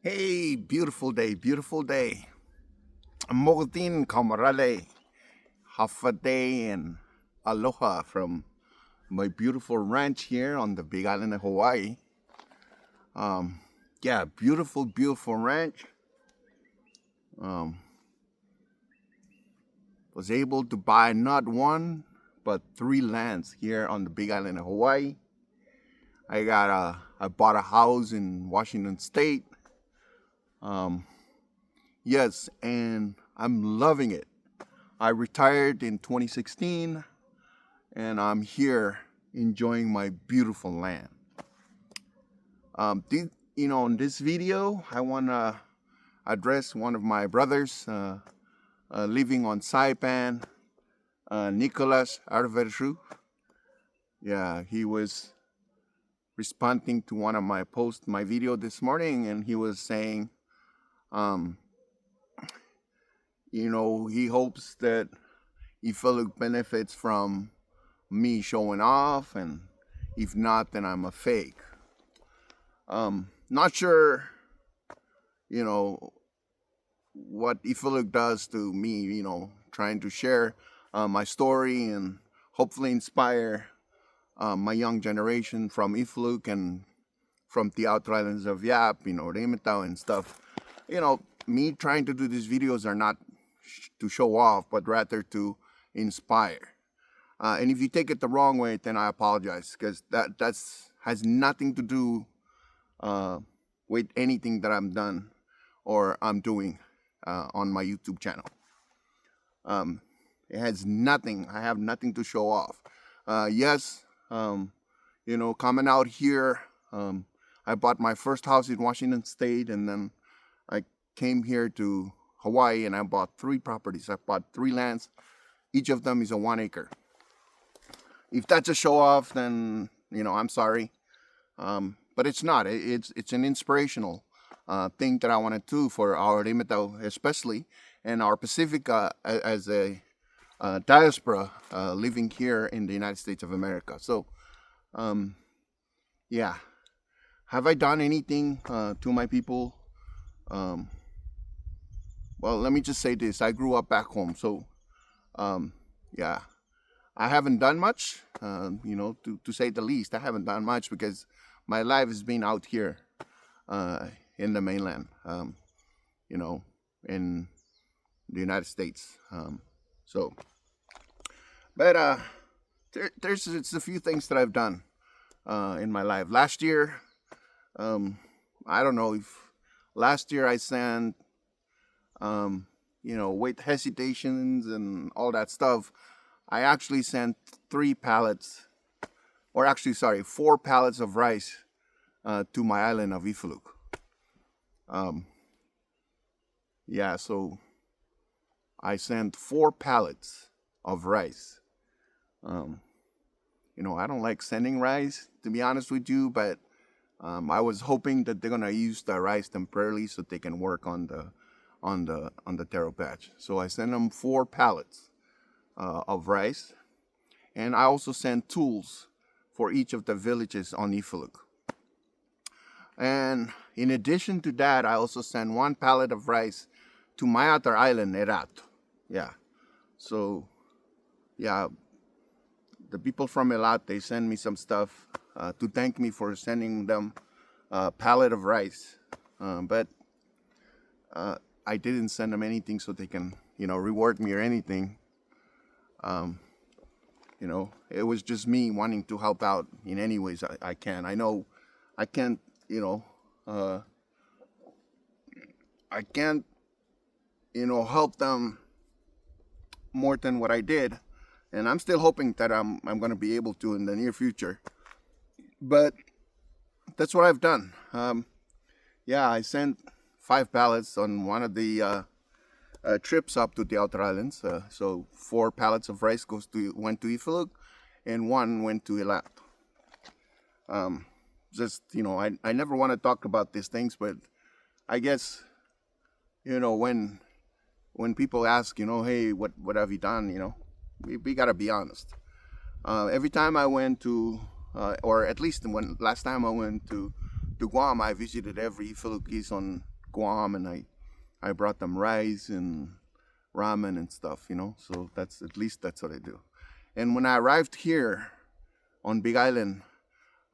Hey, beautiful day, beautiful day. Mogadin Kamarale, half a day and aloha from my beautiful ranch here on the Big Island of Hawaii. Yeah, beautiful, beautiful ranch. Um, was able to buy not one but three lands here on the Big Island of Hawaii. I bought a house in Washington State. Um, yes, and I'm loving it. I retired in 2016 and I'm here enjoying my beautiful land. In this video, I want to address one of my brothers living on Saipan, Nicholas Arveru. Yeah, he was responding to one of my posts, my video this morning, and he was saying, um, he hopes that Ifiluk benefits from me showing off, and if not, then I'm a fake. Not sure, what Ifiluk does to me, trying to share my story and hopefully inspire my young generation from Ifiluk and from the outer islands of Yap, Remetau and stuff. Me trying to do these videos are not to show off, but rather to inspire. And if you take it the wrong way, then I apologize, because that's has nothing to do with anything that I'm done or I'm doing on my YouTube channel. It has nothing. I have nothing to show off. Yes, coming out here, I bought my first house in Washington State, and then I came here to Hawaii, and I bought three properties. I bought three lands. Each of them is a 1 acre. If that's a show off, then I'm sorry, but it's not. It's an inspirational thing that I want to do for our Remetau, especially, and our Pacific as a diaspora living here in the United States of America. So, yeah, have I done anything to my people? Well, let me just say this: I grew up back home, so yeah. I haven't done much, to say the least. I haven't done much because my life has been out here in the mainland, in the United States. But it's a few things that I've done in my life. Last year, I don't know if last year I sent, with hesitations and all that stuff. I actually sent 4 pallets of rice to my island of Ifiluk. So I sent 4 pallets of rice. I don't like sending rice, to be honest with you, but I was hoping that they're gonna use the rice temporarily so they can work on the taro patch. So I sent them 4 pallets of rice, and I also sent tools for each of the villages on Ifiluk. And in addition to that, I also sent 1 pallet of rice to my other island, Erato. So the people from Elat, they send me some stuff to thank me for sending them a pallet of rice, but I didn't send them anything so they can reward me or anything. It was just me wanting to help out in any ways I can. I know I can't, I can't, help them more than what I did, and I'm still hoping that I'm going to be able to in the near future. But that's what I've done. I sent 5 pallets on one of the trips up to the outer islands. So 4 pallets of rice went to Ifiluk, and 1 went to Elat. I never want to talk about these things, but I guess when people ask, hey, what have you done? We gotta be honest. Every time I went to, or at least last time I went to Guam, I visited every Ifilukis on Guam, and I brought them rice and ramen and stuff, So that's at least that's what I do. And when I arrived here on Big Island,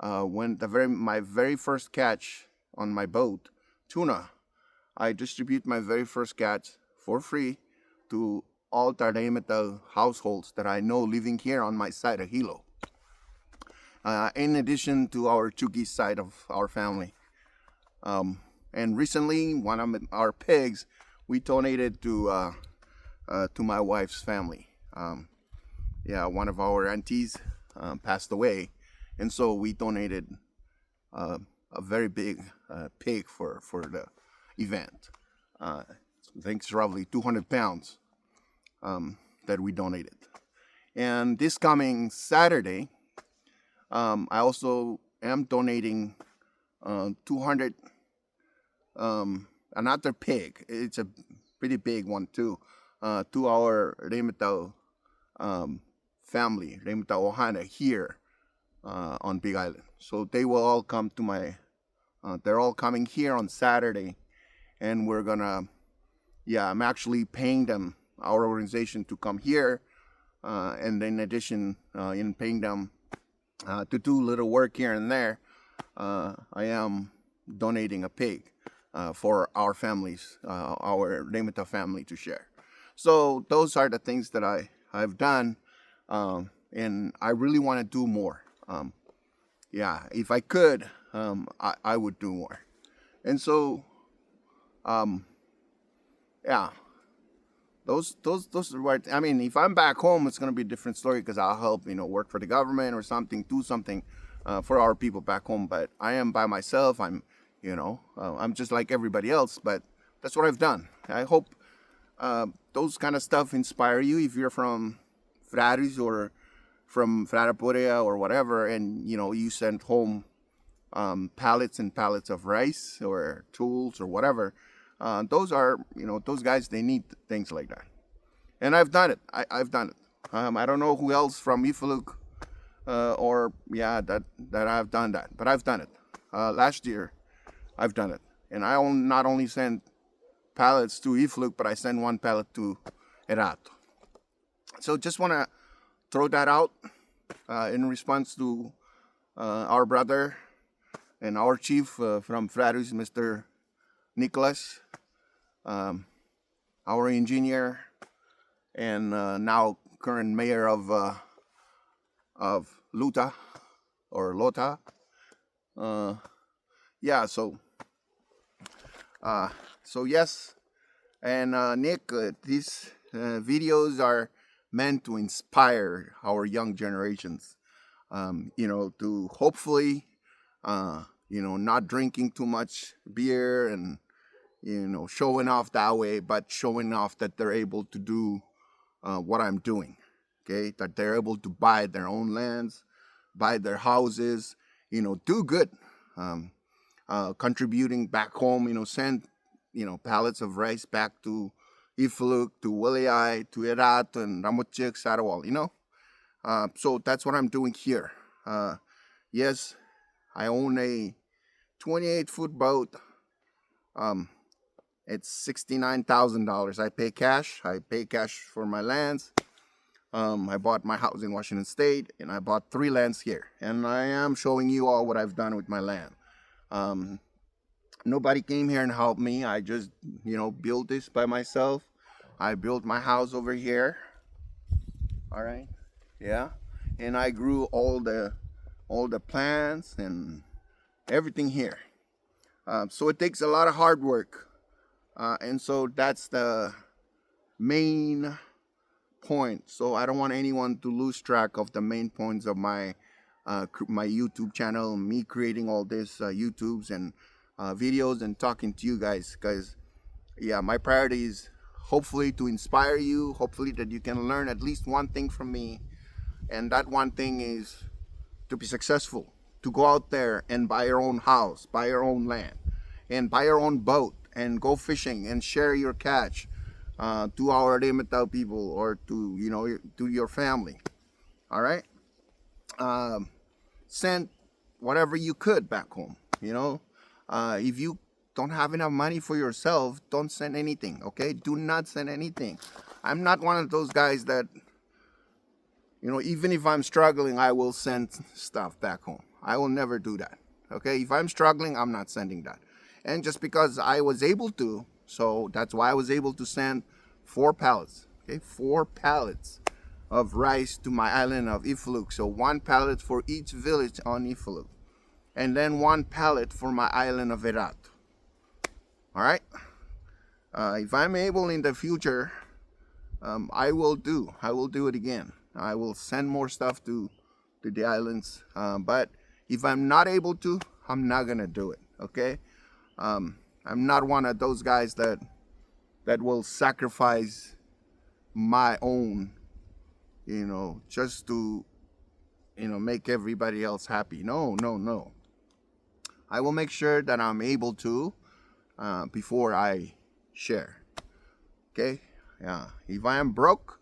when my very first catch on my boat, tuna, I distribute my very first catch for free to all Tardaimetal households that I know living here on my side of Hilo. In addition to our Chuki side of our family. And recently, one of our pigs, we donated to my wife's family. One of our aunties passed away, and so we donated a very big pig for the event. I think it's roughly 200 pounds that we donated. And this coming Saturday, I also am donating 200 another pig. It's a pretty big one too, to our Reimetau family, Reimetau Ohana here on Big Island. So they will all come to they're all coming here on Saturday, and we're gonna, I'm actually paying them, our organization, to come here, and in addition, in paying them to do little work here and there, I am donating a pig for our families, our Reimetau family, to share. So those are the things that I've done, and I really want to do more. If I could, I would do more. And so, those are what I mean. If I'm back home, it's gonna be a different story because I'll help, work for the government or something, do something for our people back home. But I am by myself. I'm just like everybody else. But that's what I've done. I hope those kind of stuff inspire you if you're from Frarys or from Fraraporea or whatever, and you send home pallets and pallets of rice or tools or whatever. Those are, those guys, they need things like that. And I've done it. I've done it. I don't know who else from Ifaluk that I've done that, but I've done it. Last year, I've done it. And I not only send pallets to Ifaluk, but I send one pallet to Erato. So just want to throw that out in response to our brother and our chief from Frarys, Mr. Nicholas, our engineer, and now current mayor of Luta or Lota. So yes, and Nick, these videos are meant to inspire our young generations, to hopefully, not drinking too much beer and, showing off that way, but showing off that they're able to do what I'm doing, okay? That they're able to buy their own lands, buy their houses, do good, contributing back home, send, pallets of rice back to Ifaluk, to Wiliai, to Erato, and Ramochik, Sarawal, So that's what I'm doing here. Yes, I own a 28-foot boat. It's $69,000. I pay cash. I pay cash for my lands. I bought my house in Washington State, and I bought 3 lands here. And I am showing you all what I've done with my land. Nobody came here and helped me. I just, built this by myself. I built my house over here. All right. Yeah. And I grew all the plants and everything here. So it takes a lot of hard work. And so that's the main point. So I don't want anyone to lose track of the main points of my YouTube channel, me creating all this YouTubes and videos and talking to you guys, because my priority is hopefully to inspire you, hopefully that you can learn at least one thing from me, and that one thing is to be successful, to go out there and buy your own house, buy your own land, and buy your own boat, and go fishing and share your catch to our Reimetau people, or to to your family. All right. Send whatever you could back home. If you don't have enough money for yourself, don't send anything, okay? Do not send anything. I'm not one of those guys that, even if I'm struggling, I will send stuff back home. I will never do that, okay? If I'm struggling, I'm not sending that. And just because I was able to, so that's why I was able to send 4 pallets, okay? 4 pallets of rice to my island of Ifluk. So 1 pallet for each village on Ifluk. And then 1 pallet for my island of Herat. All right? If I'm able in the future, I will do it again. I will send more stuff to the islands. But if I'm not able to, I'm not gonna do it. Okay? I'm not one of those guys that will sacrifice my own, just to, make everybody else happy. No. I will make sure that I'm able to before I share. Okay? Yeah. If I am broke,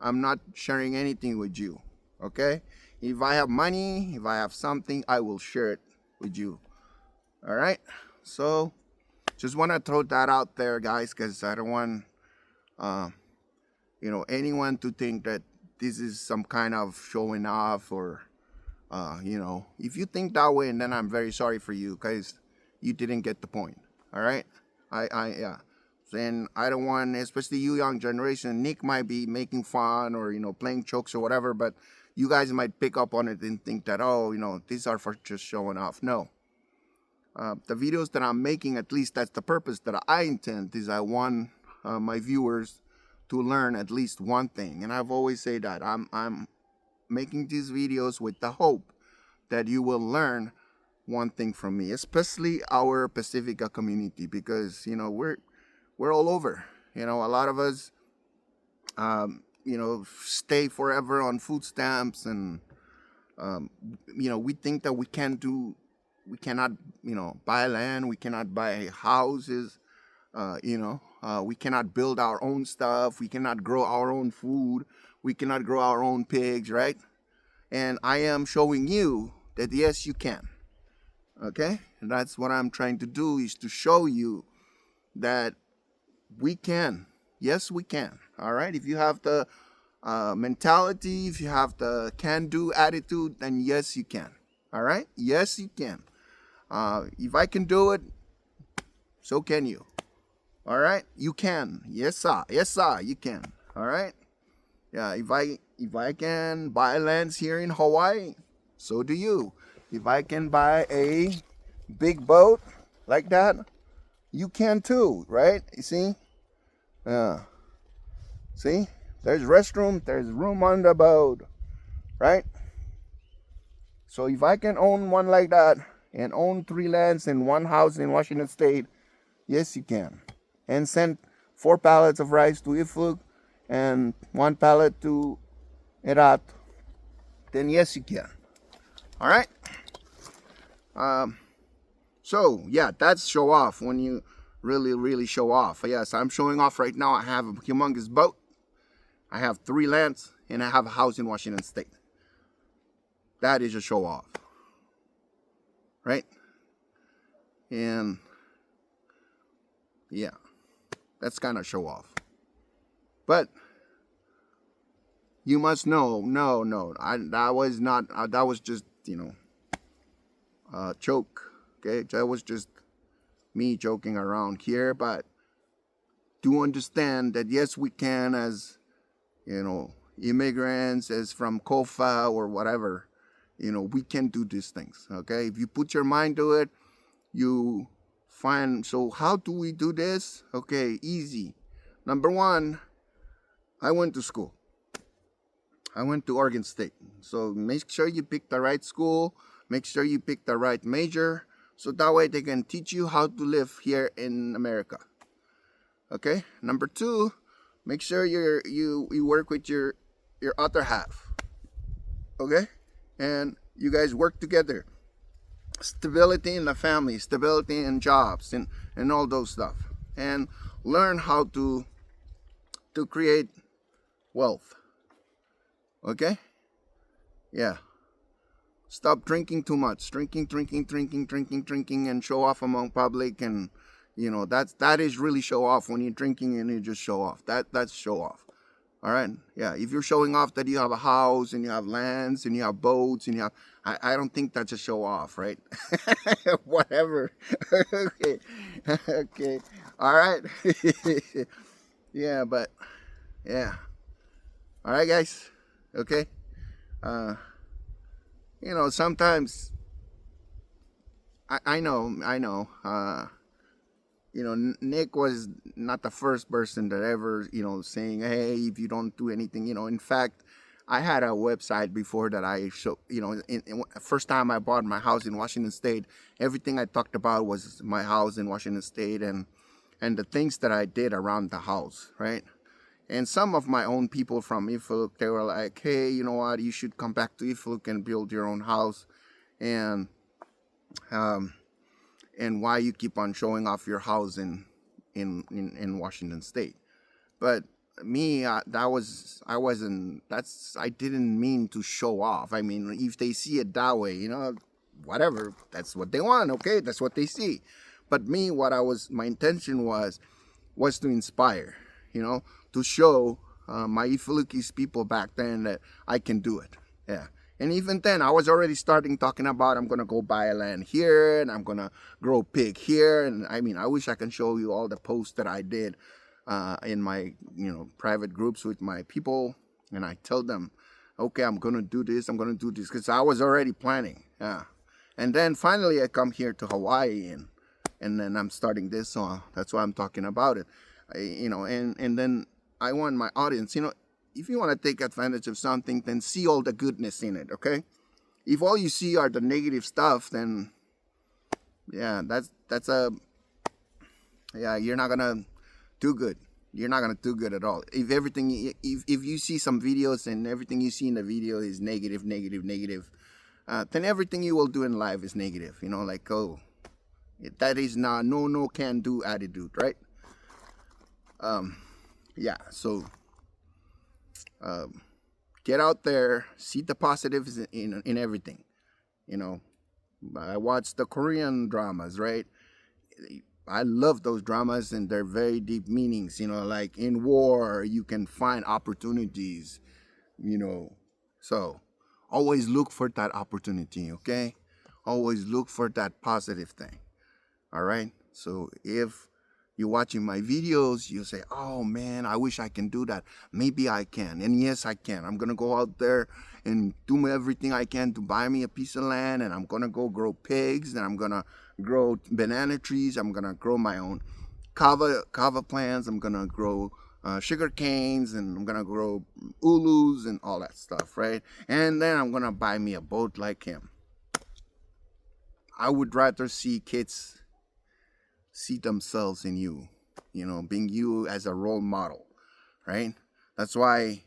I'm not sharing anything with you. Okay? If I have money, if I have something, I will share it with you. All right? So, just want to throw that out there, guys, because I don't want, anyone to think that this is some kind of showing off or, if you think that way, and then I'm very sorry for you, because you didn't get the point. All right? Yeah. And I don't want, especially you young generation, Nick might be making fun or, playing jokes or whatever, but you guys might pick up on it and think that, these are for just showing off. No. The videos that I'm making, at least that's the purpose that I intend, is I want my viewers to learn at least one thing. And I've always said that I'm making these videos with the hope that you will learn one thing from me, especially our Pacifica community, because we're all over. A lot of us stay forever on food stamps, and we think that we cannot buy land, we cannot buy houses, we cannot build our own stuff, we cannot grow our own food, we cannot grow our own pigs, right? And I am showing you that yes, you can. Okay? And that's what I'm trying to do, is to show you that we can. Yes, we can. All right? If you have the mentality, if you have the can-do attitude, then yes, you can. All right? Yes, you can. If I can do it, so can you. All right? You can. Yes, sir. Yes, sir. You can. All right? Yeah, if I can buy lands here in Hawaii, so do you. If I can buy a big boat like that, you can too, right? You see? See? There's restroom, there's room on the boat, right? So if I can own one like that and own 3 lands and 1 house in Washington State, yes, you can. And send 4 pallets of rice to Ifluk and 1 pallet to Herat, then yes, you can. All right? So, yeah, that's show off when you really show off. Yes, I'm showing off right now. I have a humongous boat. I have 3 lands, and I have a house in Washington State. That is a show off. Right? And, yeah, that's kind of show off. But you must know, no, that was not, that was just, joke. Okay, that was just me joking around here. But do understand that yes, we can, as immigrants, as from COFA or whatever, we can do these things. Okay, if you put your mind to it, you find. So how do we do this? Okay, easy. Number 1, I went to school. I went to Oregon State. So make sure you pick the right school. Make sure you pick the right major. So that way they can teach you how to live here in America. Okay? Number 2, make sure you work with your other half. Okay? And you guys work together. Stability in the family, stability in jobs, and all those stuff. And learn how to create wealth. Okay? Yeah. Stop drinking too much. Drinking, and show off among public, and that is really show off. When you're drinking and you just show off, that's show off. All right. Yeah. If you're showing off that you have a house and you have lands and you have boats and you have, I don't think that's a show off, right? Whatever. Okay. Okay. All right. Yeah, but yeah. All right, guys. Okay. Uh, sometimes I know. Nick was not the first person that ever, saying, hey, if you don't do anything, in fact, I had a website before that I show, first time I bought my house in Washington State, everything I talked about was my house in Washington State and the things that I did around the house, right? And some of my own people from Ifluk, they were like, hey, you know what, you should come back to Ifluk and build your own house. And why you keep on showing off your house in Washington State. But me, I didn't mean to show off. I mean, if they see it that way, whatever, that's what they want. Okay, that's what they see. But me, my intention was to inspire, to show my Iflukis people back then that I can do it. Yeah. And even then, I was already talking about I'm going to go buy a land here and I'm going to grow pig here. And I mean, I wish I can show you all the posts that I did in my, private groups with my people. And I tell them, okay, I'm going to do this. I'm going to do this because I was already planning. Yeah. And then finally I come here to Hawaii and then I'm starting this. So that's why I'm talking about it. And then I want my audience, if you want to take advantage of something, then see all the goodness in it, okay? If all you see are the negative stuff, then yeah, you're not gonna do good. You're not gonna do good at all. If you see some videos and everything you see in the video is negative, then everything you will do in life is negative. That is not no can do attitude, right? Yeah. So. Get out there, see the positives in everything. I watch the Korean dramas, right? I love those dramas and they're very deep meanings. Like in war, you can find opportunities. So always look for that opportunity. Okay, always look for that positive thing. All right. So if you're watching my videos, you say, oh man, I wish I can do that. Maybe I can. And yes, I can. I'm going to go out there and do everything I can to buy me a piece of land. And I'm going to go grow pigs. And I'm going to grow banana trees. I'm going to grow my own kava plants. I'm going to grow sugar canes. And I'm going to grow ulus and all that stuff, right? And then I'm going to buy me a boat like him. I would rather see kids see themselves in you, being you as a role model, right? That's why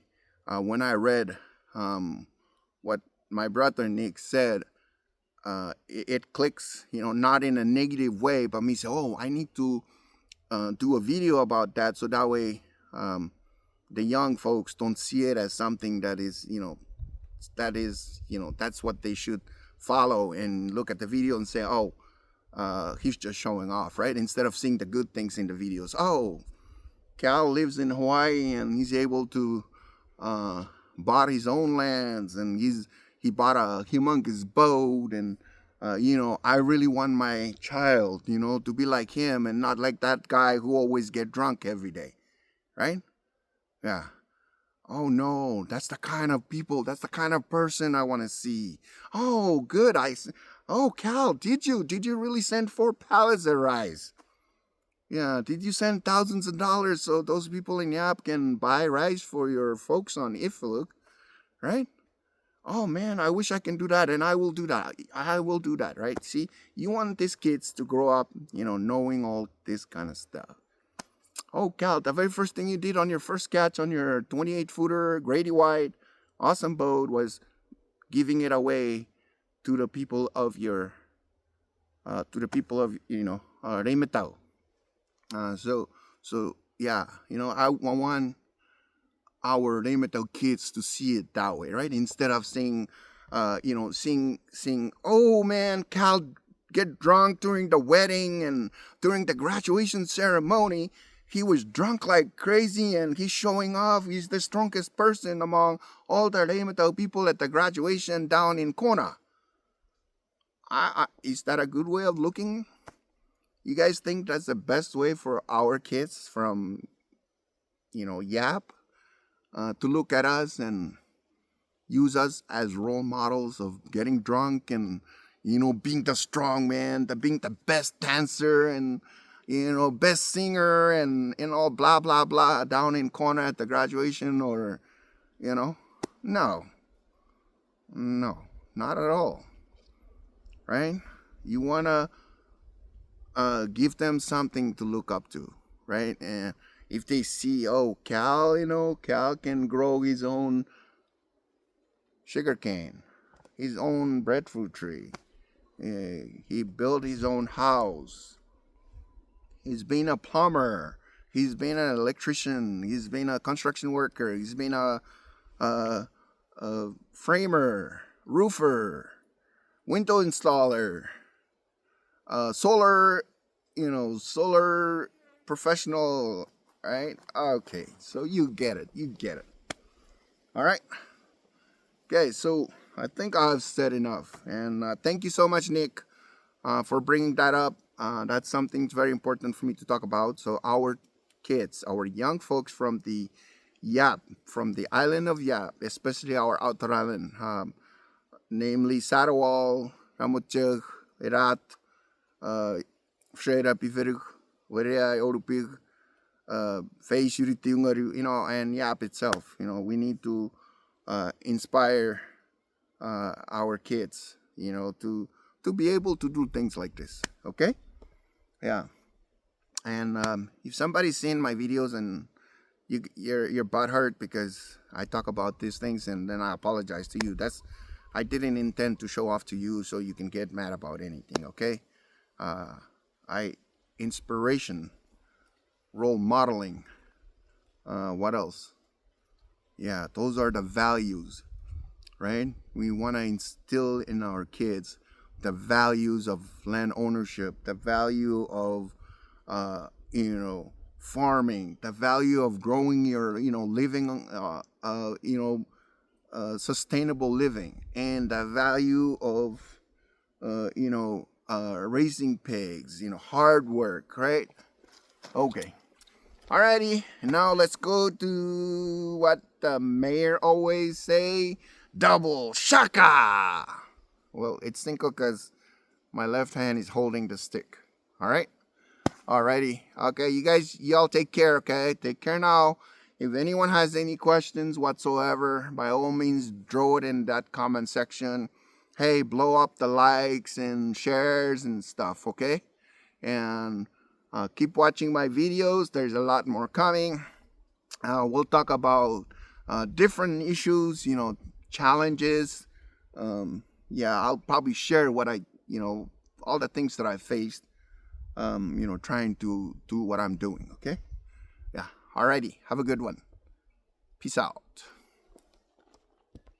when I read what my brother Nick said, it clicks, not in a negative way, but me say, oh, I need to do a video about that so that way the young folks don't see it as something that is, that's what they should follow and look at the video and say, oh, he's just showing off, right? Instead of seeing the good things in the videos. Oh, Cal lives in Hawaii and he's able to bought his own lands and he bought a humongous boat and I really want my child, to be like him and not like that guy who always get drunk every day, right? Yeah. Oh no, that's the kind of people, that's the kind of person I want to see. Oh, good. Oh, Cal, did you really send 4 pallets of rice? Yeah, did you send thousands of dollars so those people in Yap can buy rice for your folks on Ifluk, right? Oh man, I wish I can do that, and I will do that. I will do that, right? See, you want these kids to grow up, knowing all this kind of stuff. Oh, Cal, the very first thing you did on your first catch on your 28-footer Grady White awesome boat was giving it away to the people of Reimetau. So yeah, I want our Reimetau kids to see it that way, right? Instead of saying, oh man, Cal get drunk during the wedding and during the graduation ceremony. He was drunk like crazy and he's showing off. He's the strongest person among all the Leimataw people at the graduation down in Kona. Is that a good way of looking? You guys think that's the best way for our kids from, Yap, to look at us and use us as role models of getting drunk and, being the strong man, being the best dancer and, best singer and, blah, blah, blah, down in Kona at the graduation or, no, not at all, right? You want to give them something to look up to, right? And if they see, Cal can grow his own sugarcane, his own breadfruit tree. He built his own house. He's been a plumber. He's been an electrician. He's been a construction worker. He's been a framer, roofer, window installer, solar professional, right? Okay, so you get it. All right. Okay, so I think I've said enough. And thank you so much, Nick, for bringing that up. That's something very important for me to talk about. So our kids, our young folks from the Yap, from the island of Yap, especially our outer island, namely Sarawal, Ramotsug, Erat, Freda Piverug, Werea Orupig, Fei and Yap itself. We need to inspire our kids, to be able to do things like this. Okay? Yeah. And if somebody's seen my videos and your butt hurt because I talk about these things, and then I apologize to you. I didn't intend to show off to you so you can get mad about anything. Okay? Inspiration, role modeling. What else? Yeah, those are the values, right? We want to instill in our kids the values of land ownership, the value of, farming, the value of growing your, living, sustainable living, and the value of, raising pigs, hard work, right? Okay. Alrighty, now let's go to what the mayor always say, double shaka. Well, it's cinco because my left hand is holding the stick. All right? Alrighty. Okay, y'all take care, okay? Take care now. If anyone has any questions whatsoever, by all means, throw it in that comment section. Hey, blow up the likes and shares and stuff, okay? And keep watching my videos. There's a lot more coming. We'll talk about different issues, challenges. I'll probably share what all the things that I faced, trying to do what I'm doing, okay? Yeah, alrighty. Have a good one. Peace out.